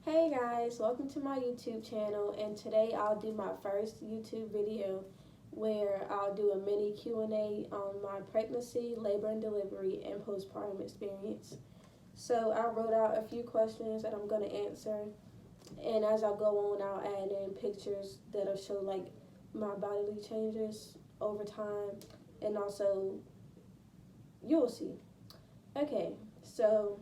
Hey guys, welcome to my YouTube channel, and today I'll do my first YouTube video where I'll do a mini Q&A on my pregnancy, labor and delivery, and postpartum experience. So I wrote out a few questions that I'm going to answer, and as I go on I'll add in pictures that'll show like my bodily changes over time, and also you'll see. Okay, so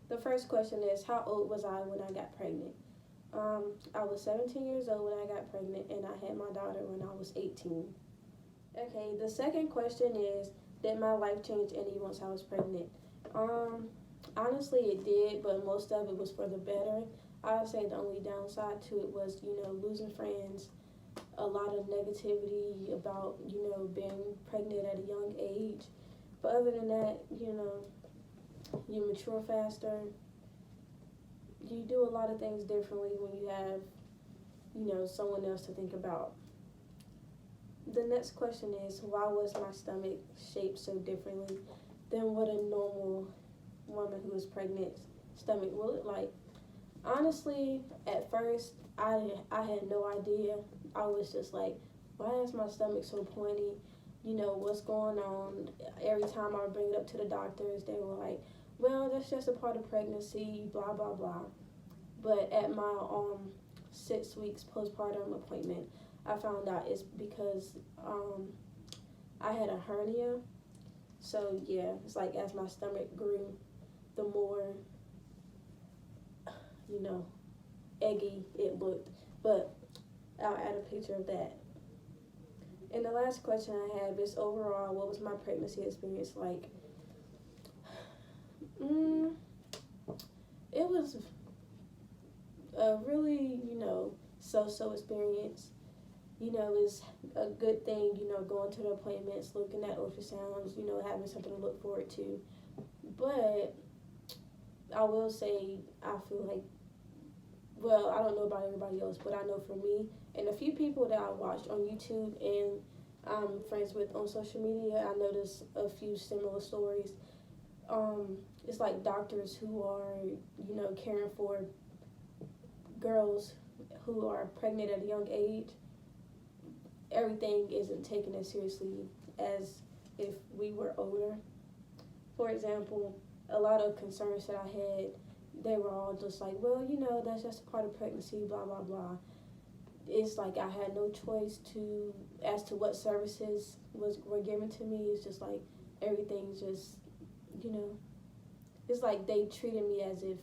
the first question is, how old was I when I got pregnant? I was 17 years old when I got pregnant, and I had my daughter when I was 18. Okay, the second question is, did my life change any once I was pregnant? Honestly, it did, but most of it was for the better. I would say the only downside to it was, losing friends, a lot of negativity about, being pregnant at a young age. But other than that, you mature faster. You do a lot of things differently when you have, someone else to think about. The next question is, why was my stomach shaped so differently than what a normal woman who is pregnant stomach will look like? Honestly, at first, I had no idea. I was just like, why is my stomach so pointy? What's going on? Every time I would bring it up to the doctors, they were like, well, that's just a part of pregnancy, blah, blah, blah. But at my 6 weeks postpartum appointment, I found out it's because I had a hernia. So, yeah, it's like as my stomach grew, the more, eggy it looked. But I'll add a picture of that. And the last question I have is, overall, what was my pregnancy experience like? It was a really, so-so experience. It's a good thing, going to the appointments, looking at ultrasounds, having something to look forward to. But I will say, I feel like, well, I don't know about everybody else, but I know for me and a few people that I watched on YouTube and I'm friends with on social media, I noticed a few similar stories. It's like doctors who are, caring for girls who are pregnant at a young age. Everything isn't taken as seriously as if we were older. For example, a lot of concerns that I had, they were all just like, well, that's just a part of pregnancy, blah, blah, blah. It's like I had no choice as to what services were given to me. It's just like everything's just, it's like they treated me as if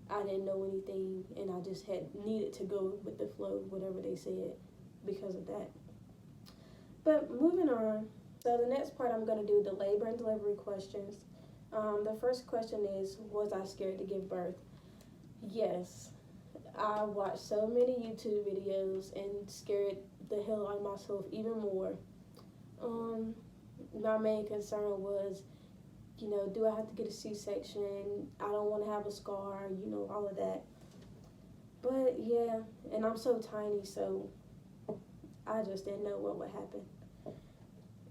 I didn't know anything and I just needed to go with the flow, whatever they said, because of that. But moving on, so the next part I'm going to do the labor and delivery questions. The first question is, was I scared to give birth? Yes. I watched so many YouTube videos and scared the hell out of myself even more. My main concern was, do I have to get a C-section? I don't want to have a scar, all of that. But yeah, and I'm so tiny, so I just didn't know what would happen.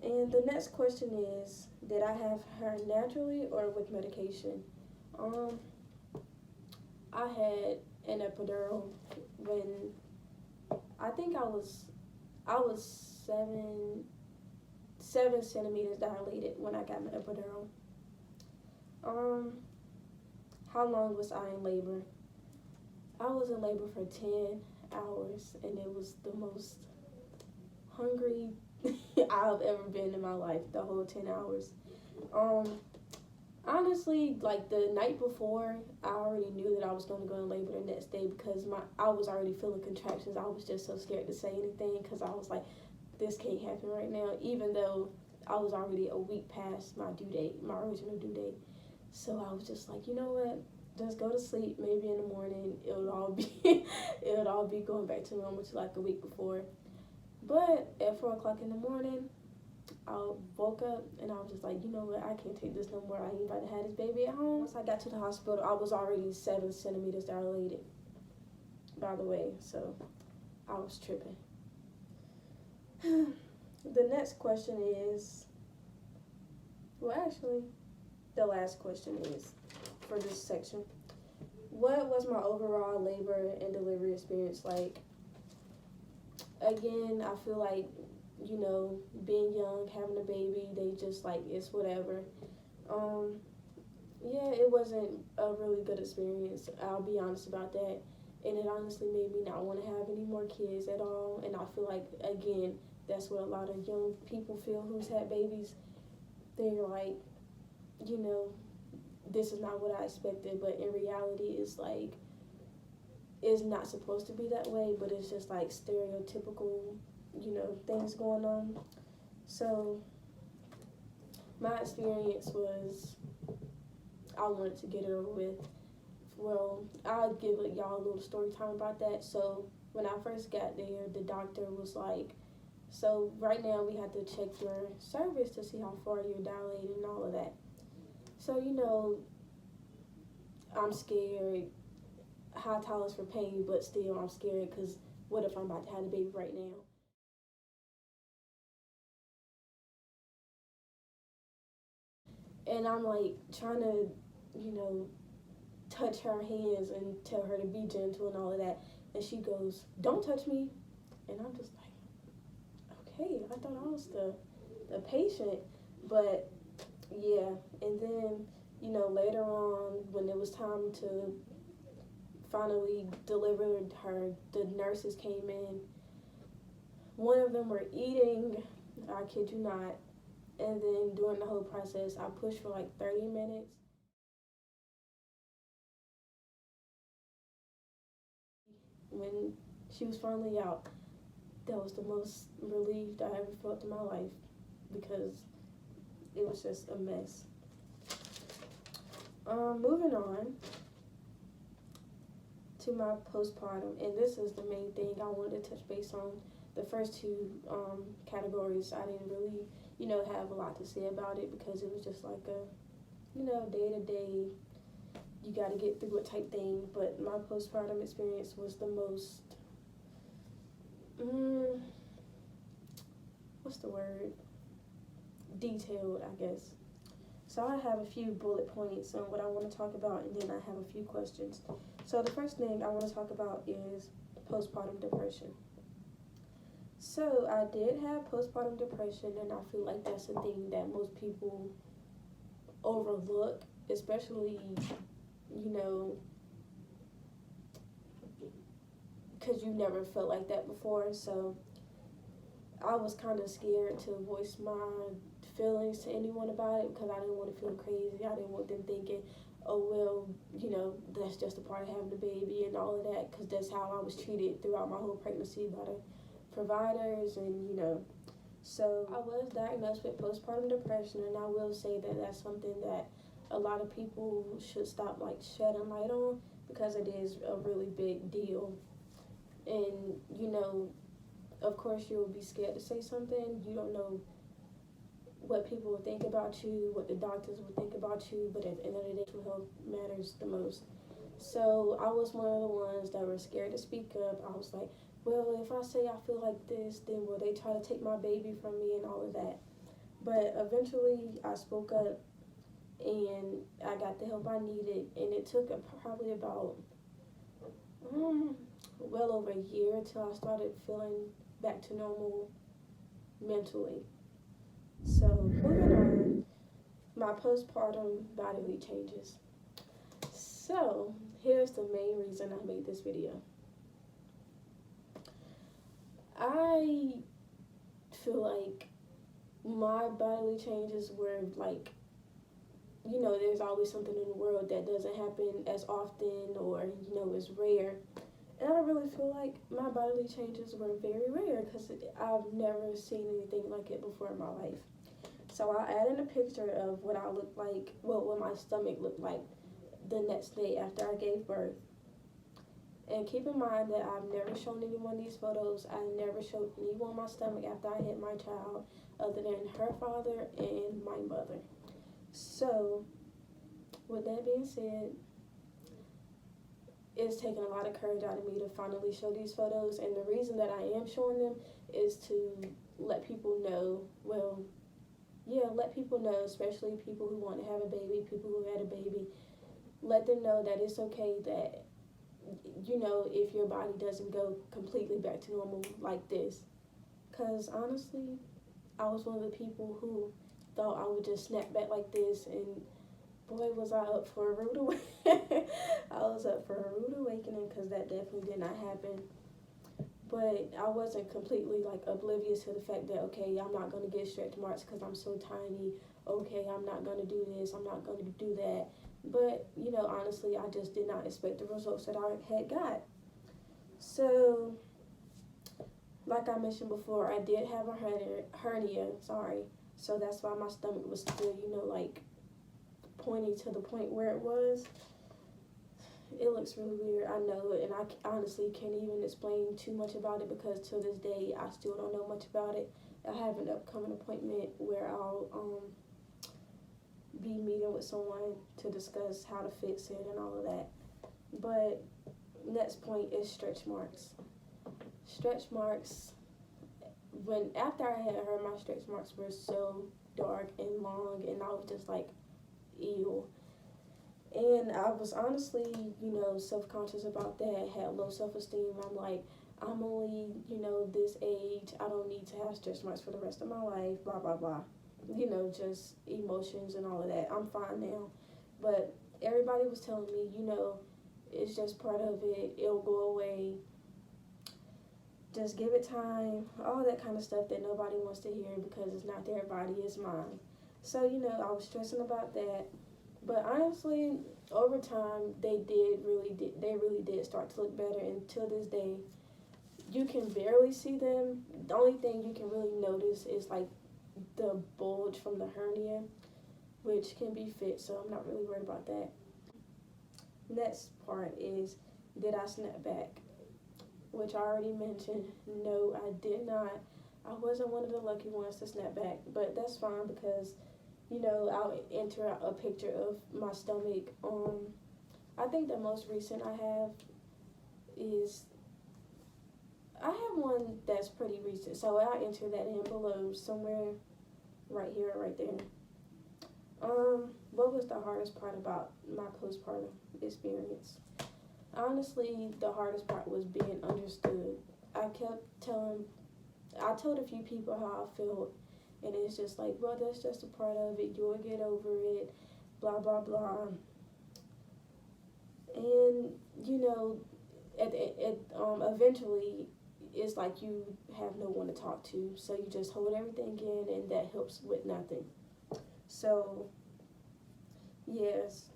And the next question is, did I have her naturally or with medication? I had an epidural when I think I was 7 centimeters dilated when I got my epidural. How long was I in labor? I was in labor for 10 hours, and it was the most hungry I've ever been in my life, the whole 10 hours. Honestly, like the night before, I already knew that I was going to go in labor the next day because I was already feeling contractions. I was just so scared to say anything because I was like, this can't happen right now, even though I was already a week past my due date, my original due date. So I was just like, you know what? Just go to sleep. Maybe in the morning it'll all be going back to normal to like a week before. But at 4 o'clock in the morning, I woke up and I was just like, you know what? I can't take this no more. I ain't about to have this baby at home. Once I got to the hospital, I was already 7 centimeters dilated, by the way. So I was tripping. The next question is, well, actually, the last question is for this section. what was my overall labor and delivery experience like? Again, I feel like, being young, having a baby, they just like, it's whatever. Yeah, it wasn't a really good experience. I'll be honest about that. And it honestly made me not want to have any more kids at all. And I feel like, again, that's what a lot of young people feel who's had babies. They're like, you know, this is not what I expected. But in reality, it's like, it's not supposed to be that way, but it's just like stereotypical, things going on. So my experience was, I wanted to get it over with. Well, I'll give y'all a little story time about that. So when I first got there, the doctor was like, so right now we have to check your cervix to see how far you're dilated and all of that. So, I'm scared. High tolerance for pain, but still I'm scared because what if I'm about to have a baby right now? And I'm like trying to, touch her hands and tell her to be gentle and all of that. And she goes, "Don't touch me." And I'm just like, okay, I thought I was the patient. But yeah, and then, later on when it was time to finally deliver her, the nurses came in. One of them were eating, I kid you not. And then during the whole process, I pushed for like 30 minutes. When she was finally out, that was the most relieved I ever felt in my life because it was just a mess. Moving on to my postpartum, and this is the main thing I wanted to touch base on. The first two categories, I didn't really, have a lot to say about it because it was just like a, day-to-day, you got to get through it type thing. But my postpartum experience was the most, what's the word? Detailed, I guess. So I have a few bullet points on what I want to talk about, and then I have a few questions. So the first thing I want to talk about is postpartum depression. So I did have postpartum depression, and I feel like that's a thing that most people overlook, especially, because you never felt like that before. So I was kind of scared to voice my feelings to anyone about it because I didn't want to feel crazy. I didn't want them thinking, oh, well, that's just a part of having a baby and all of that, because that's how I was treated throughout my whole pregnancy by the providers and, So I was diagnosed with postpartum depression, and I will say that that's something that a lot of people should stop, shedding light on because it is a really big deal. And, of course you'll be scared to say something. You don't know what people will think about you, what the doctors will think about you, but at the end of the day, mental health matters the most. So I was one of the ones that were scared to speak up. I was like, well, if I say I feel like this, then will they try to take my baby from me and all of that? But eventually I spoke up and I got the help I needed, and it took probably about well over a year until I started feeling back to normal mentally. So moving on, my postpartum bodily changes. So here's the main reason I made this video. I feel like my bodily changes were there's always something in the world that doesn't happen as often or, is rare. And I really feel like my bodily changes were very rare because I've never seen anything like it before in my life. So I added a picture of what I looked like, what my stomach looked like the next day after I gave birth. And keep in mind that I've never shown anyone these photos. I never showed anyone my stomach after I had my child other than her father and my mother. So, with that being said, it's taken a lot of courage out of me to finally show these photos. And the reason that I am showing them is to let people know, let people know, especially people who want to have a baby, people who had a baby, let them know that it's okay that, if your body doesn't go completely back to normal like this. Because honestly, I was one of the people who thought I would just snap back like this, and boy, was I up for a rude awakening. I was up for a rude awakening, because that definitely did not happen. But I wasn't completely like oblivious to the fact that, okay, I'm not going to get stretch marks because I'm so tiny. Okay, I'm not going to do this. I'm not going to do that. But, honestly, I just did not expect the results that I had got. So, like I mentioned before, I did have a hernia, so that's why my stomach was still, like pointing to the point where it was. It looks really weird, I know, and I honestly can't even explain too much about it, because to this day I still don't know much about it. I have an upcoming appointment where I'll be meeting with someone to discuss how to fix it and all of that. But next point is stretch marks. Stretch marks, after I had heard, my stretch marks were so dark and long, and I was just like, ew. And I was honestly, self-conscious about that, had low self-esteem. I'm like, I'm only, this age. I don't need to have stretch marks for the rest of my life, blah, blah, blah. Just emotions and all of that. I'm fine now. But everybody was telling me, it's just part of it. It'll go away. Just give it time. All that kind of stuff that nobody wants to hear, because it's not their body, it's mine. So, I was stressing about that. But honestly, over time, they really did start to look better. And till this day, you can barely see them. The only thing you can really notice is like the bulge from the hernia, which can be fixed, so I'm not really worried about that. Next part is, did I snap back? Which I already mentioned. No, I did not. I wasn't one of the lucky ones to snap back, but that's fine, because I'll enter a picture of my stomach. I think the most recent I have one that's pretty recent, so I'll enter that in below, somewhere right here or right there. What was the hardest part about my postpartum experience? Honestly, the hardest part was being understood. I told a few people how I felt, and it's just like, well, that's just a part of it. You'll get over it, blah, blah, blah. And, eventually, it's like you have no one to talk to. So you just hold everything in, and that helps with nothing. So, yes,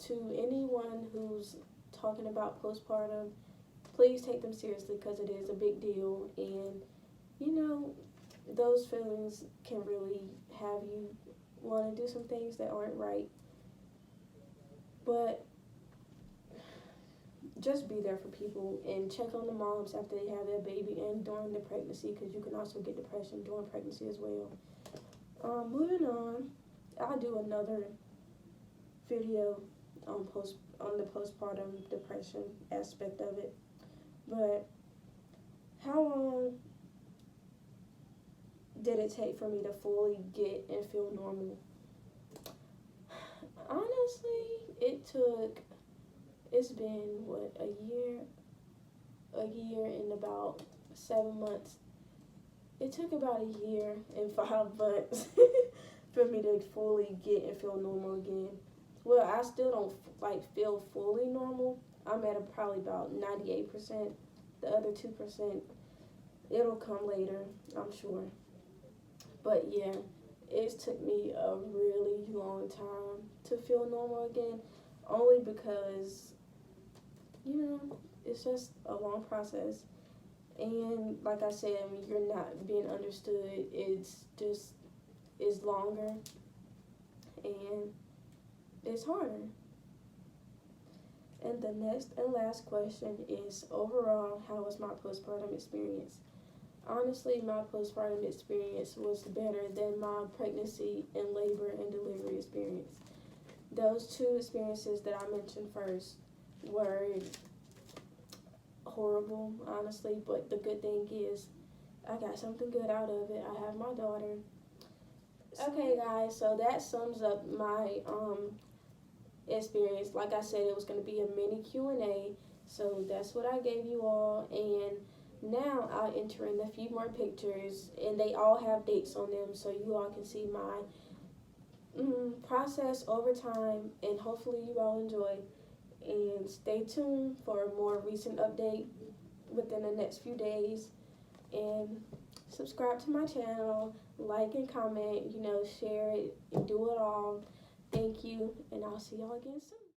to anyone who's talking about postpartum, please take them seriously, because it is a big deal. And, those feelings can really have you want to do some things that aren't right. But just be there for people, and check on the moms after they have their baby and during the pregnancy, because you can also get depression during pregnancy as well. Moving on, I'll do another video on the postpartum depression aspect of it. But how long did it take for me to fully get and feel normal? Honestly, it's been, a year and about 7 months. It took about a year and 5 months for me to fully get and feel normal again. Well, I still don't feel fully normal. I'm at probably about 98%. The other 2%, it'll come later, I'm sure. But yeah, it took me a really long time to feel normal again, only because, it's just a long process. And like I said, when you're not being understood, it's longer, and it's harder. And the next and last question is, overall, how was my postpartum experience? Honestly, my postpartum experience was better than my pregnancy and labor and delivery experience. Those two experiences that I mentioned first were horrible, honestly, but the good thing is I got something good out of it. I have my daughter. Okay, guys, so that sums up my experience. Like I said, it was going to be a mini Q&A, so that's what I gave you all. And now I'll enter in a few more pictures, and they all have dates on them, so you all can see my process over time, and hopefully you all enjoy. And stay tuned for a more recent update within the next few days. And subscribe to my channel, like and comment, share it, and do it all. Thank you, and I'll see y'all again soon.